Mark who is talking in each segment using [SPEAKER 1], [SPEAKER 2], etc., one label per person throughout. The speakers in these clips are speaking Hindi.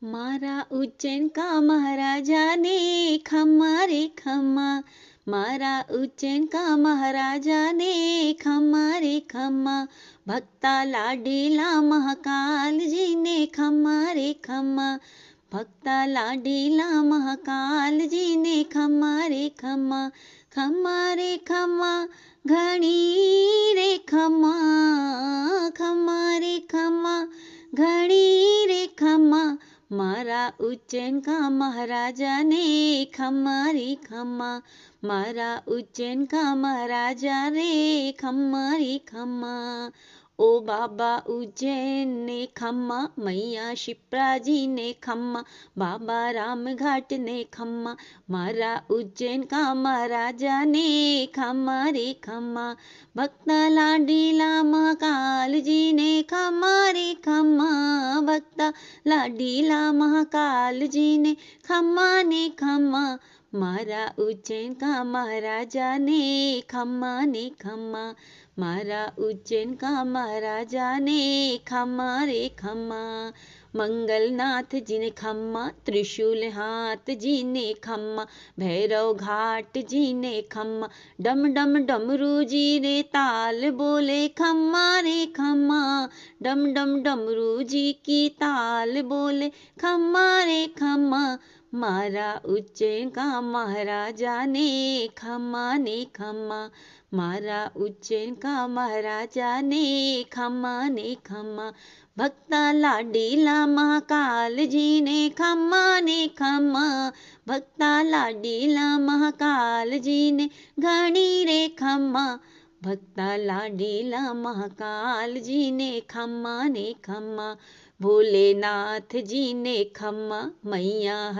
[SPEAKER 1] मारा उज्जैन का महाराजा ने खम्मा रे खम्मा। मारा उज्जैन का महाराजा ने खम्मा रे खम्मा। भक्ता लाडीला महाकाल जी ने खम्मा रे खम्मा। भक्ता लाडीला महाकाल जी ने खम्मा रे खम्मा। खम्मा रे खम्मा घणी रे खम्मा। खम्मा रे खम्मा घणी रे खम्मा। मारा उज्जैन का महाराजा ने खम्मा रे खम्मा। मारा उज्जैन का महाराजा रे खम्मा रे खम्मा। ओ बाबा उज्जैन ने खम्मा। मैया शिप्रा जी ने खम्मा। बाबा रामघाट ने खम्मा। मारा उज्जैन का महाराजा ने खम्मा रे खम्मा। भक्ता लाडीला महाकाल जी ने खम्मा रे खम्मा। भक्ता लाडीला महाकाल जी ने खम्मा ने खम्मा। मारा उज्जैन का महाराजा ने खम्मा ने खम्मा। मारा उज्जैन का महाराजा ने खम्मा रे खम्मा। मंगलनाथ जी ने खम्मा। त्रिशूल हाथ जी ने खम्मा। भैरव घाट जी ने खम्मा। डम डम डमरू जी ने ताल बोले खम्मा रे खम्मा। डम डम डमरू जी की ताल बोले खम्मा रे खम्मा। मारा उज्जैन का महाराजा ने खम्मा ने खम्मा। मारा उज्जैन का महाराजा ने खम्मा ने खम्मा। भक्ता लाडीला महाकाल जी ने खम्मा ने खम्मा। भक्ता लाडीला महाकाल जी ने घणी रे खम्मा। भक्ता लाडीला महाकाल जी ने खम्मा ने खम्मा। भोलेनाथ जी ने खम्मा। मैया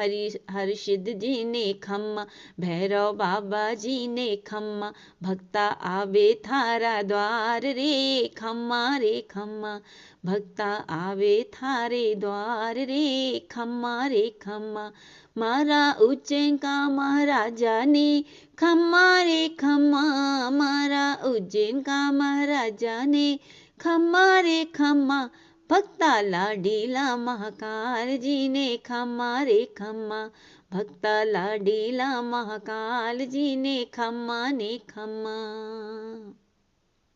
[SPEAKER 1] हर्षिद जी ने खम्मा। भैरव बाबा जी ने खम्मा। भक्ता आवे थारा द्वार रे खम्मा रे खम्मा। भक्ता आवे थारे द्वार रे खम्मा रे खम्मा। मारा उज्जैन का महाराजा ने खम्मा रे खम्मा। मारा उज्जैन का महाराजा ने खम्मा रे खम्मा। भक्ता लाडीला महाकाल जी ने खम्मा रे खम्मा। भक्ता लाडीला महाकाल जी ने खम्मा ने खम्मा।